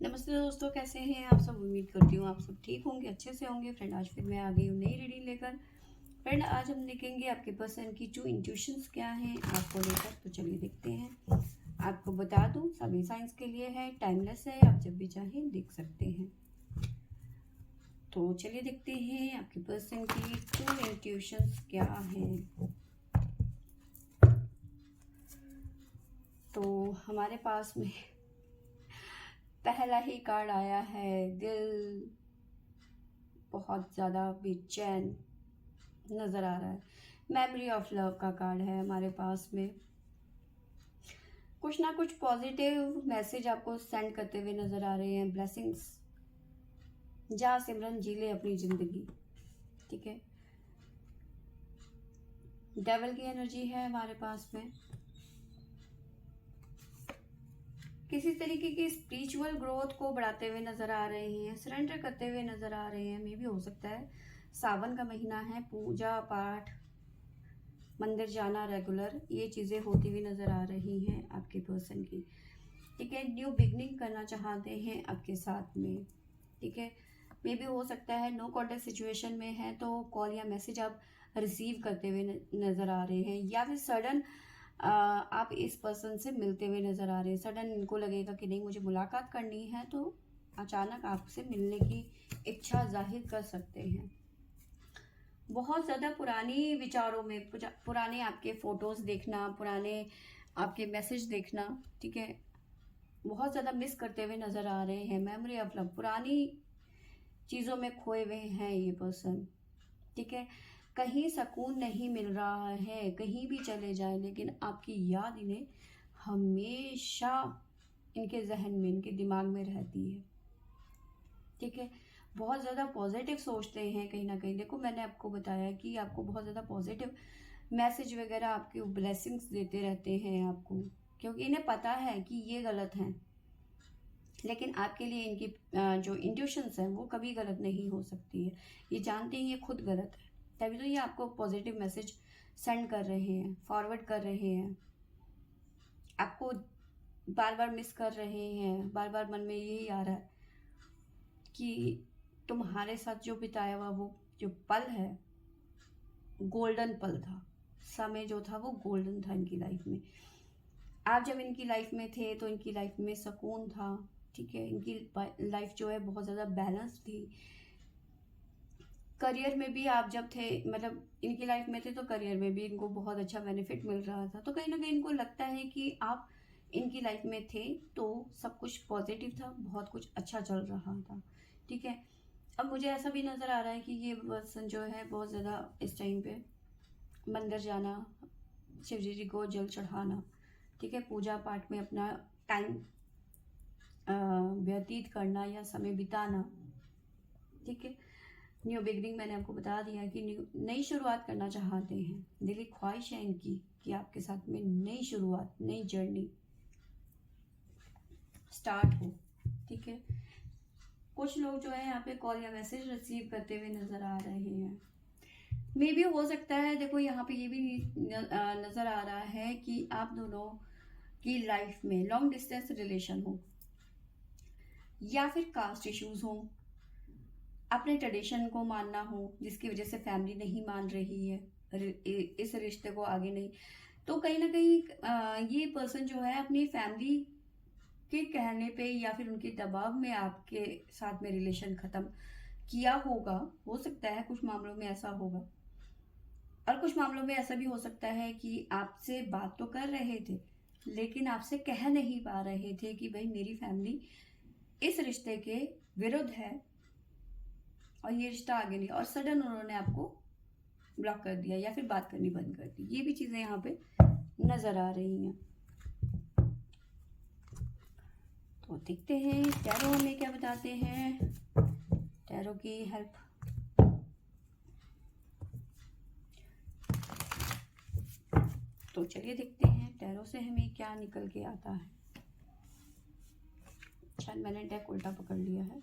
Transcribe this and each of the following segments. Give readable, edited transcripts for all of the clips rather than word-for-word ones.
नमस्ते दोस्तों, कैसे हैं आप सब। उम्मीद करती हूँ आप सब ठीक होंगे, अच्छे से होंगे। फ्रेंड, आज फिर मैं आ गई हूँ नई रीडिंग लेकर। फ्रेंड, आज हम देखेंगे आपके पर्सन की ट्रू इंट्यूशंस क्या हैं आपको लेकर। तो चलिए देखते हैं। आपको बता दूँ, सभी साइंस के लिए है, टाइमलेस है, आप जब भी चाहें देख सकते हैं। तो चलिए देखते हैं आपके पर्सन की ट्रू इंट्यूशंस क्या हैं। तो हमारे पास में पहला ही कार्ड आया है, दिल बहुत ज़्यादा बेचैन नज़र आ रहा है। मेमोरी ऑफ लव का कार्ड है हमारे पास में। कुछ ना कुछ पॉजिटिव मैसेज आपको सेंड करते हुए नज़र आ रहे हैं। ब्लेसिंग्स, जा सिमरन जी ले अपनी ज़िंदगी। ठीक है, डेविल की एनर्जी है हमारे पास में। किसी तरीके की स्पिरिचुअल ग्रोथ को बढ़ाते हुए नज़र आ रहे हैं, सरेंडर करते हुए नज़र आ रहे हैं। मे भी हो सकता है सावन का महीना है, पूजा पाठ, मंदिर जाना रेगुलर, ये चीज़ें होती हुई नज़र आ रही हैं आपके पर्सन की। ठीक है, न्यू बिगनिंग करना चाहते हैं आपके साथ में। ठीक है, मे भी हो सकता है नो कॉन्टेक्ट सिचुएशन में है तो कॉल या मैसेज आप रिसीव करते हुए नज़र आ रहे हैं, या फिर सडन आप इस पर्सन से मिलते हुए नज़र आ रहे हैं। सडन इनको लगेगा कि नहीं, मुझे मुलाकात करनी है, तो अचानक आपसे मिलने की इच्छा जाहिर कर सकते हैं। बहुत ज़्यादा पुरानी विचारों में, पुराने आपके फ़ोटोज़ देखना, पुराने आपके मैसेज देखना। ठीक है, बहुत ज़्यादा मिस करते हुए नज़र आ रहे हैं। मेमोरी ऑफ लव, पुरानी चीज़ों में खोए हुए हैं ये पर्सन। ठीक है, कहीं सुकून नहीं मिल रहा है, कहीं भी चले जाए लेकिन आपकी याद इन्हें हमेशा इनके जहन में, इनके दिमाग में रहती है। ठीक है, बहुत ज़्यादा पॉजिटिव सोचते हैं कहीं ना कहीं। देखो, मैंने आपको बताया कि आपको बहुत ज़्यादा पॉजिटिव मैसेज वगैरह, आपके ब्लेसिंग्स देते रहते हैं आपको, क्योंकि इन्हें पता है कि ये गलत हैं, लेकिन आपके लिए इनकी जो इंट्यूशंस हैं वो कभी गलत नहीं हो सकती है। ये जानते हैं ये खुद गलत है, तभी तो ये आपको पॉजिटिव मैसेज सेंड कर रहे हैं, फॉरवर्ड कर रहे हैं, आपको बार बार मिस कर रहे हैं। बार बार मन में यही आ रहा है कि तुम्हारे साथ जो बिताया हुआ वो जो पल है, गोल्डन पल था। समय जो था वो गोल्डन था इनकी लाइफ में। आप जब इनकी लाइफ में थे तो इनकी लाइफ में सुकून था। ठीक है, इनकी लाइफ जो है बहुत ज़्यादा बैलेंस थी। करियर में भी आप जब थे, मतलब इनकी लाइफ में थे, तो करियर में भी इनको बहुत अच्छा बेनिफिट मिल रहा था। तो कहीं ना कहीं इनको लगता है कि आप इनकी लाइफ में थे तो सब कुछ पॉजिटिव था, बहुत कुछ अच्छा चल रहा था। ठीक है, अब मुझे ऐसा भी नज़र आ रहा है कि ये पर्सन जो है बहुत ज़्यादा इस टाइम पे मंदिर जाना, शिव जी को जल चढ़ाना, ठीक है, पूजा पाठ में अपना टाइम व्यतीत करना या समय बिताना। ठीक है, न्यू बिगनिंग मैंने आपको बता दिया कि नई शुरुआत करना चाहते हैं। दिली ख्वाहिश है इनकी कि आपके साथ में नई शुरुआत, नई जर्नी स्टार्ट हो। ठीक है, कुछ लोग जो है यहाँ पे कॉल या मैसेज रिसीव करते हुए नजर आ रहे हैं। मे भी हो सकता है, देखो यहाँ पे ये भी नजर आ रहा है कि आप दोनों की लाइफ में लॉन्ग डिस्टेंस रिलेशन हो, या फिर कास्ट इश्यूज हो, अपने ट्रेडिशन को मानना हो जिसकी वजह से फैमिली नहीं मान रही है इस रिश्ते को आगे नहीं। तो कहीं ना कहीं ये पर्सन जो है अपनी फैमिली के कहने पे या फिर उनके दबाव में आपके साथ में रिलेशन खत्म किया होगा। हो सकता है कुछ मामलों में ऐसा होगा, और कुछ मामलों में ऐसा भी हो सकता है कि आपसे बात तो कर रहे थे लेकिन आपसे कह नहीं पा रहे थे कि भाई मेरी फैमिली इस रिश्ते के विरुद्ध है और ये रिश्ता आगे नहीं, और सडन उन्होंने आपको ब्लॉक कर दिया या फिर बात करनी बंद कर दी। ये भी चीजें यहाँ पे नजर आ रही हैं। तो देखते हैं टैरो हमें क्या बताते हैं, टैरो की हेल्प। तो चलिए देखते हैं टैरो से हमें क्या निकल के आता है। शायद मैंने डेक उल्टा पकड़ लिया है।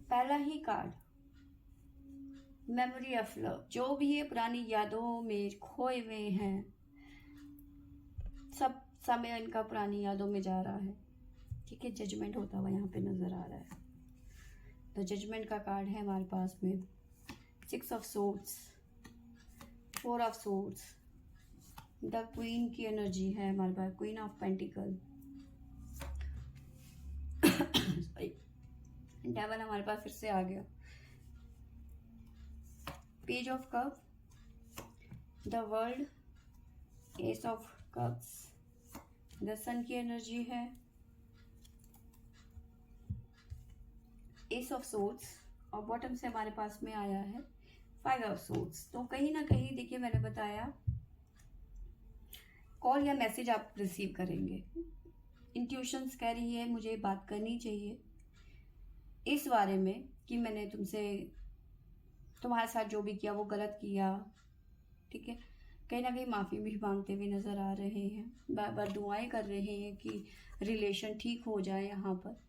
पहला ही कार्ड, मेमोरी ऑफ लव, जो भी ये पुरानी यादों में खोए हुए हैं, सब समय इनका पुरानी यादों में जा रहा है। ठीक है, जजमेंट होता हुआ यहाँ पे नज़र आ रहा है। तो जजमेंट का कार्ड है हमारे पास में 6 of swords, 4 of swords, the queen की एनर्जी है हमारे पास, queen of pentacle, sorry, devil हमारे पास फिर से आ गया, page of cup, the world, ace of cups, the sun की एनर्जी है, एस ऑफ सोर्ड्स, और बॉटम से हमारे पास में आया है 5 ऑफ सोर्ड्स। तो कहीं ना कहीं देखिए, मैंने बताया कॉल या मैसेज आप रिसीव करेंगे, इंट्यूशंस कह रही है मुझे बात करनी चाहिए इस बारे में कि मैंने तुम्हारे साथ जो भी किया वो गलत किया। ठीक है, कहीं ना कहीं माफ़ी भी मांगते हुए नज़र आ रहे हैं, बार बार दुआएं कर रहे हैं कि रिलेशन ठीक हो जाए यहाँ पर।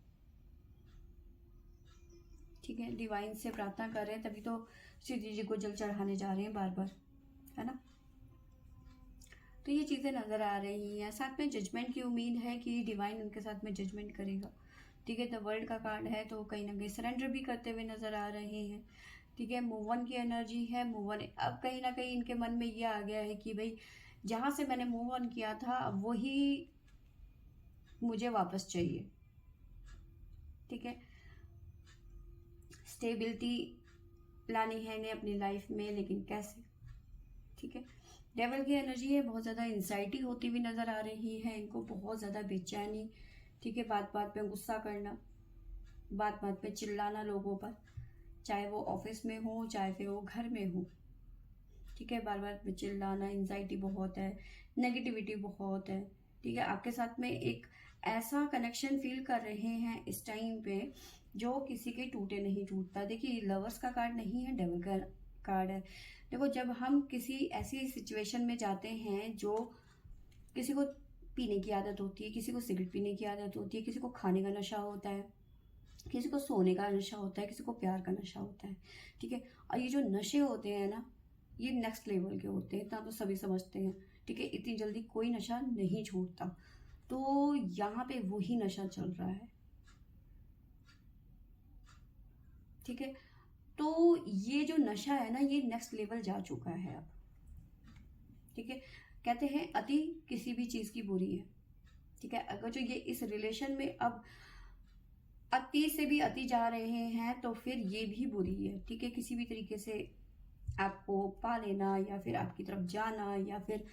ठीक है, डिवाइन से प्रार्थना कर रहे हैं, तभी तो शिव जी को जल चढ़ाने जा रहे हैं बार बार, है ना। तो ये चीज़ें नज़र आ रही हैं। साथ में जजमेंट की उम्मीद है कि डिवाइन उनके साथ में जजमेंट करेगा। ठीक है, द वर्ल्ड का कार्ड है, तो कहीं ना कहीं सरेंडर भी करते हुए नज़र आ रहे हैं। ठीक है, मूव ऑन की एनर्जी है, मूव ऑन। अब कहीं ना कहीं इनके मन में ये आ गया है कि भाई जहाँ से मैंने मूव ऑन किया था अब वही मुझे वापस चाहिए। ठीक है, स्टेबिलिटी लानी है इन्हें अपनी लाइफ में, लेकिन कैसे। ठीक है, डेविल की एनर्जी है, बहुत ज़्यादा इंसाइटी होती हुई नज़र आ रही है इनको, बहुत ज़्यादा बेचैनी। ठीक है, बात बात पे गुस्सा करना, बात बात पे चिल्लाना लोगों पर, चाहे वो ऑफिस में हो चाहे फिर वो घर में हो। ठीक है, बार बार पे चिल्लाना, एंजाइटी बहुत है, नेगेटिविटी बहुत है। ठीक है, आपके साथ में एक ऐसा कनेक्शन फील कर रहे हैं इस टाइम पे जो किसी के टूटे नहीं टूटता। देखिए, लवर्स का कार्ड नहीं है, डेविल का कार्ड है। देखो, जब हम किसी ऐसी सिचुएशन में जाते हैं जो किसी को पीने की आदत होती है, किसी को सिगरेट पीने की आदत होती है, किसी को खाने का नशा होता है, किसी को सोने का नशा होता है, किसी को प्यार का नशा होता है। ठीक है, और ये जो नशे होते हैं ना, ये नेक्स्ट लेवल के होते हैं, इतना तो सभी समझते हैं। ठीक है, इतनी जल्दी कोई नशा नहीं छूटता, तो यहाँ पे वही नशा चल रहा है। ठीक है, तो ये जो नशा है ना, ये नेक्स्ट लेवल जा चुका है अब। ठीक है, कहते हैं अति किसी भी चीज की बुरी है। ठीक है, अगर जो ये इस रिलेशन में अब अति से भी अति जा रहे हैं तो फिर ये भी बुरी है। ठीक है, किसी भी तरीके से आपको पा लेना या फिर आपकी तरफ जाना या फिर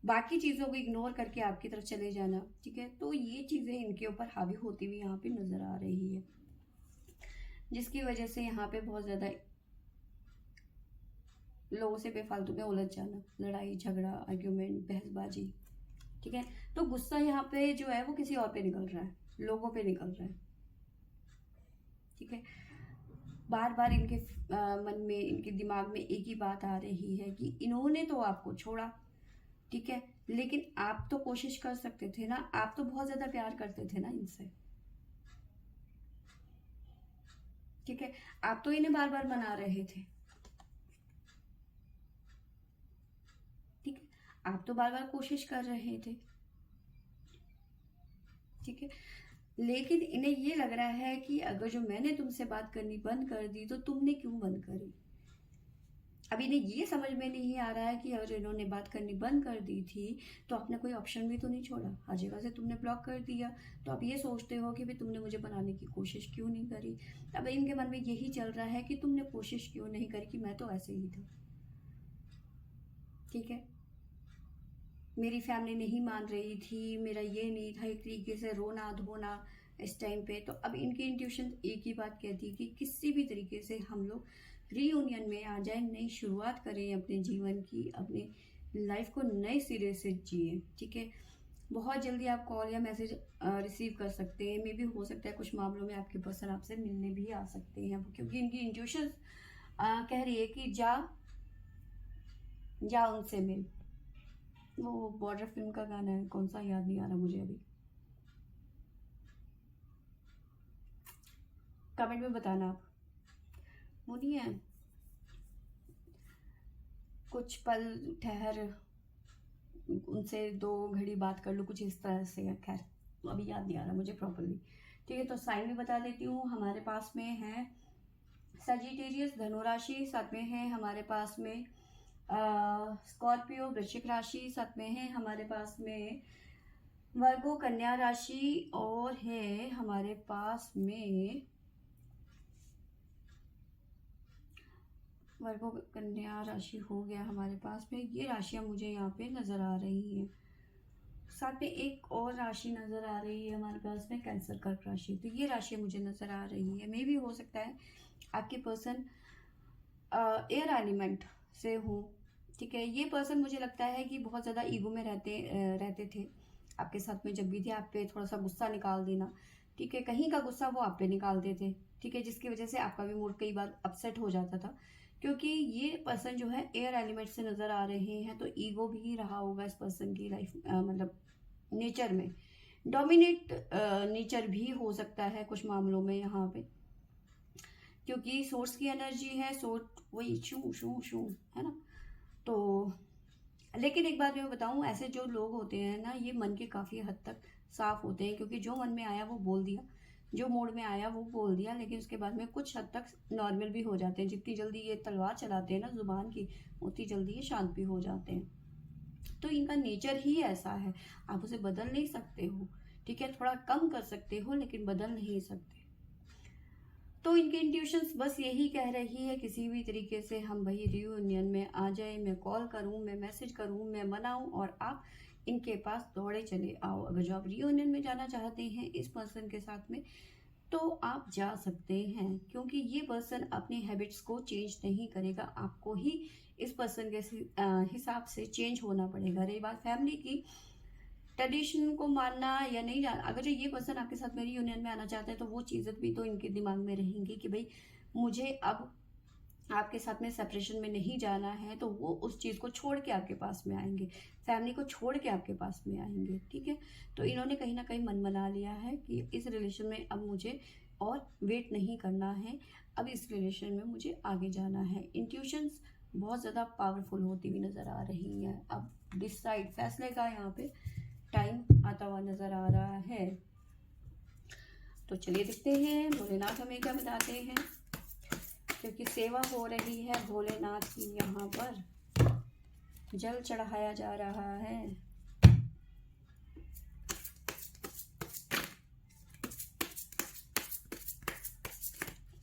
बाकी चीजों को इग्नोर करके आपकी तरफ चले जाना। ठीक है, तो ये चीजें इनके ऊपर हावी होती हुई यहाँ पे नजर आ रही है, जिसकी वजह से यहाँ पे बहुत ज्यादा लोगों से बेफालतू में उलझ जाना, लड़ाई झगड़ा, आर्ग्यूमेंट, बहसबाजी। ठीक है, तो गुस्सा यहाँ पे जो है वो किसी और पे निकल रहा है, लोगों पे निकल रहा है। ठीक है, बार बार इनके मन में, इनके दिमाग में एक ही बात आ रही है कि इन्होंने तो आपको छोड़ा। ठीक है, लेकिन आप तो कोशिश कर सकते थे ना, आप तो बहुत ज्यादा प्यार करते थे ना इनसे। ठीक है, आप तो इन्हें बार बार मना रहे थे। ठीक है, आप तो बार बार कोशिश कर रहे थे। ठीक है, लेकिन इन्हें ये लग रहा है कि अगर जो मैंने तुमसे बात करनी बंद कर दी तो तुमने क्यों बंद करी। अब इन्हें ये समझ में नहीं आ रहा है कि अगर इन्होंने बात करनी बंद कर दी थी तो आपने कोई ऑप्शन भी तो नहीं छोड़ा, हर जगह से तुमने ब्लॉक कर दिया। तो आप ये सोचते हो कि भाई तुमने मुझे बनाने की कोशिश क्यों नहीं करी। अब इनके मन में यही चल रहा है कि तुमने कोशिश क्यों नहीं करी, कि मैं तो ऐसे ही था। ठीक है, मेरी फैमिली नहीं मान रही थी, मेरा ये नहीं था, एक तरीके से रोना धोना इस टाइम पे। तो अब इनकी इंट्यूशन एक ही बात कहती है कि किसी भी तरीके से हम लोग रीयूनियन में आ जाए, नई शुरुआत करें अपने जीवन की, अपनी लाइफ को नए सिरे से जिए। ठीक है, बहुत जल्दी आप कॉल या मैसेज रिसीव कर सकते हैं। मे भी हो सकता है कुछ मामलों में आपके पर्सन आपसे मिलने भी आ सकते हैं, क्योंकि इनकी इंट्यूशन कह रही है कि जा जा उनसे मिल। वो बॉर्डर फिल्म का गाना है, कौन सा याद नहीं आ रहा मुझे अभी, कमेंट में बताना आप। वो नहीं है, कुछ पल ठहर उनसे 2 घड़ी बात कर लो, कुछ इस तरह से है। खैर, अभी याद नहीं आ रहा मुझे प्रॉपरली। ठीक है, तो साइन भी बता देती हूँ। हमारे पास में है सजिटेरियस धनु राशि, साथ में है हमारे पास में स्कॉर्पियो वृश्चिक राशि, साथ में है हमारे पास में वर्गो कन्या राशि, और है हमारे पास में वर्गो कन्या राशि हो गया हमारे पास में। ये राशियां मुझे यहाँ पे नजर आ रही हैं। साथ में एक और राशि नजर आ रही है हमारे पास में कैंसर कर्क राशि। तो ये राशि मुझे नजर आ रही है। मे भी हो सकता है आपके पर्सन एयर एलिमेंट से हो। ठीक है, ये पर्सन मुझे लगता है कि बहुत ज़्यादा ईगो में रहते थे आपके साथ में। जब भी थे आप पे थोड़ा सा गुस्सा निकाल देना, ठीक है, कहीं का गुस्सा वो आप पे निकालते थे। ठीक है, जिसकी वजह से आपका भी मूड कई बार अपसेट हो जाता था, क्योंकि ये पर्सन जो है एयर एलिमेंट से नज़र आ रहे हैं। तो ईगो भी रहा होगा इस पर्सन की लाइफ, मतलब नेचर में डोमिनेट नेचर भी हो सकता है कुछ मामलों में यहाँ पे, क्योंकि सोर्स की एनर्जी है। सोर्स वही शू शू शू है ना। तो लेकिन एक बात मैं बताऊं, ऐसे जो लोग होते हैं ना, ये मन के काफ़ी हद तक साफ होते हैं, क्योंकि जो मन में आया वो बोल दिया, जो मूड में आया वो बोल दिया, लेकिन उसके बाद में कुछ हद तक नॉर्मल भी हो जाते हैं। जितनी जल्दी ये तलवार चलाते हैं ना जुबान की, उतनी जल्दी ये शांत भी हो जाते हैं। तो इनका नेचर ही ऐसा है, आप उसे बदल नहीं सकते हो। ठीक है, थोड़ा कम कर सकते हो लेकिन बदल नहीं सकते। तो इनके इंट्यूशंस बस यही कह रही है, किसी भी तरीके से हम वही रियूनियन में आ जाए। मैं कॉल करूं, मैं मैसेज करूं, मैं मनाऊं, और आप इनके पास दौड़े चले आओ। अगर जो आप रियूनियन में जाना चाहते हैं इस पर्सन के साथ में, तो आप जा सकते हैं, क्योंकि ये पर्सन अपने हैबिट्स को चेंज नहीं करेगा। आपको ही इस पर्सन के हिसाब से चेंज होना पड़ेगा। रही बात फैमिली की, ट्रेडिशन को मानना या नहीं जाना, अगर जो ये पर्सन आपके साथ मेरी यूनियन में आना चाहते हैं, तो वो चीज़ें भी तो इनके दिमाग में रहेंगी कि भाई मुझे अब आपके साथ में सेपरेशन में नहीं जाना है। तो वो उस चीज़ को छोड़ के आपके पास में आएंगे, फैमिली को छोड़ के आपके पास में आएंगे। ठीक है, तो इन्होंने कहीं ना कहीं मन बना लिया है कि इस रिलेशन में अब मुझे और वेट नहीं करना है, अब इस रिलेशन में मुझे आगे जाना है। इंट्यूशंस बहुत ज़्यादा पावरफुल होती हुई नज़र आ रही हैं। अब डिसाइड, फैसले का यहाँ पे टाइम आता हुआ नज़र आ रहा है। तो चलिए देखते हैं भोलेनाथ हमें क्या बताते हैं, क्योंकि सेवा हो रही है भोलेनाथ की। यहाँ पर जल चढ़ाया जा रहा है।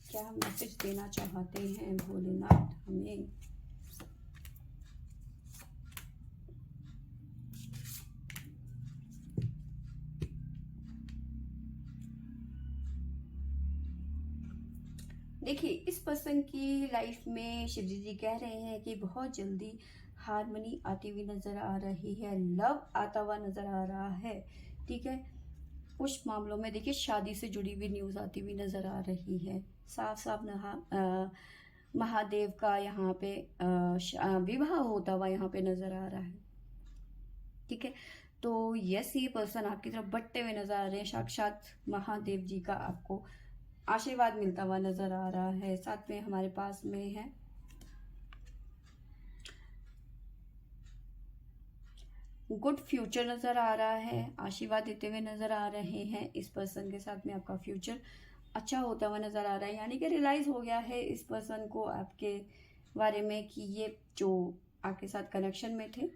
क्या मैसेज देना चाहते हैं भोलेनाथ हमें? देखिए, इस पर्सन की लाइफ में शिव जी कह रहे हैं कि बहुत जल्दी हारमोनी आती हुई नजर आ रही है, लव आता हुआ नजर आ रहा है। ठीक है, कुछ मामलों में देखिए शादी से जुड़ी हुई न्यूज आती हुई नजर आ रही है। साफ साफ महादेव का यहाँ पे विवाह होता हुआ यहाँ पे नजर आ रहा है। ठीक है, तो यस, ये पर्सन आपकी तरफ बढ़ते हुए नजर आ रहे हैं। साक्षात महादेव जी का आपको आशीर्वाद मिलता हुआ नजर आ रहा है। साथ में हमारे पास में है गुड फ्यूचर नजर आ रहा है, आशीर्वाद देते हुए नजर आ रहे हैं। इस पर्सन के साथ में आपका फ्यूचर अच्छा होता हुआ नजर आ रहा है, यानी कि रियलाइज हो गया है इस पर्सन को आपके बारे में कि ये जो आपके साथ कनेक्शन में थे,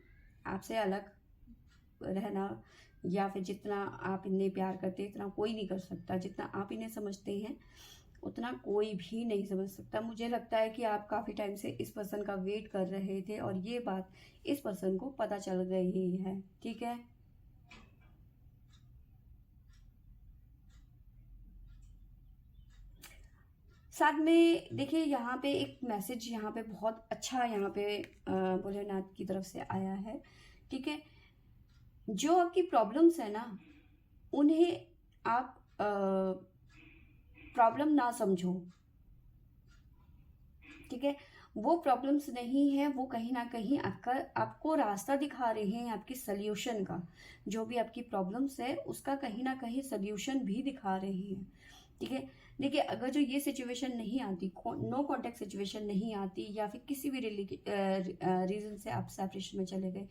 आपसे अलग रहना, या फिर जितना आप इन्हें प्यार करते हैं इतना कोई नहीं कर सकता। जितना आप इन्हें समझते हैं उतना कोई भी नहीं समझ सकता। मुझे लगता है कि आप काफ़ी टाइम से इस पर्सन का वेट कर रहे थे, और ये बात इस पर्सन को पता चल गई है। ठीक है, साथ में देखिए यहाँ पे एक मैसेज यहाँ पे बहुत अच्छा यहाँ पे भोलेनाथ की तरफ से आया है। ठीक है, जो आपकी प्रॉब्लम्स है ना, उन्हें आप प्रॉब्लम ना समझो। ठीक है, वो प्रॉब्लम्स नहीं है, वो कहीं ना कहीं आपको रास्ता दिखा रहे हैं आपकी सल्यूशन का। जो भी आपकी प्रॉब्लम्स है उसका कहीं ना कहीं सल्यूशन भी दिखा रहे हैं। ठीक है, देखिए अगर जो ये सिचुएशन नहीं आती, नो कॉन्टेक्ट सिचुएशन नहीं आती, या फिर किसी भी रीजन से आप सेपरेशन में चले गए,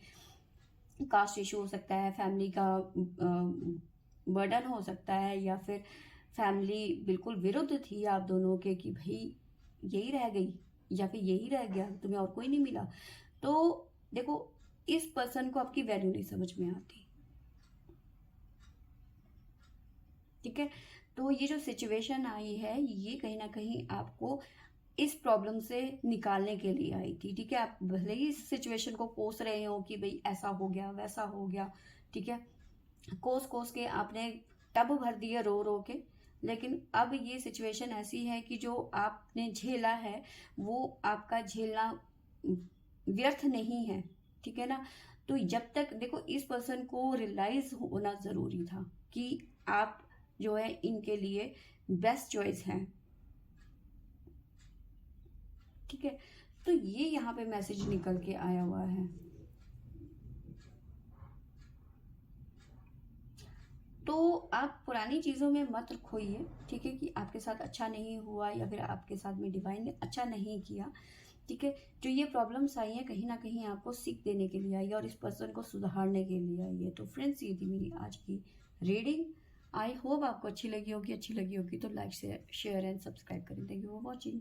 कास्ट इशू हो सकता है, फैमिली का बर्डन हो सकता है, या फिर फैमिली बिल्कुल विरुद्ध थी आप दोनों के कि भाई यही रह गई या फिर यही रह गया, तुम्हें और कोई नहीं मिला। तो देखो, इस पर्सन को आपकी वैल्यू नहीं समझ में आती, ठीक है। तो ये जो सिचुएशन आई है ये कहीं ना कहीं आपको इस प्रॉब्लम से निकालने के लिए आई थी, ठीक है। आप भले ही इस सिचुएशन को कोस रहे हो कि भाई ऐसा हो गया वैसा हो गया, ठीक है, कोस कोस के आपने टब भर दिया रो रो के, लेकिन अब ये सिचुएशन ऐसी है कि जो आपने झेला है वो आपका झेलना व्यर्थ नहीं है, ठीक है ना। तो जब तक देखो, इस पर्सन को रियलाइज होना जरूरी था कि आप जो है इनके लिए बेस्ट चॉइस हैं, ठीक है। तो ये यहाँ पे मैसेज निकल के आया हुआ है। तो आप पुरानी चीज़ों में मत खोइए, ठीक है, कि आपके साथ अच्छा नहीं हुआ या फिर आपके साथ में डिवाइन ने अच्छा नहीं किया, ठीक है। जो ये प्रॉब्लम्स आई हैं कहीं ना कहीं आपको सीख देने के लिए आई है और इस पर्सन को सुधारने के लिए आई है। तो फ्रेंड्स, ये थी मेरी आज की रीडिंग। आई होप आपको अच्छी लगी होगी तो लाइक शेयर एंड सब्सक्राइब करें। Thank you for watching.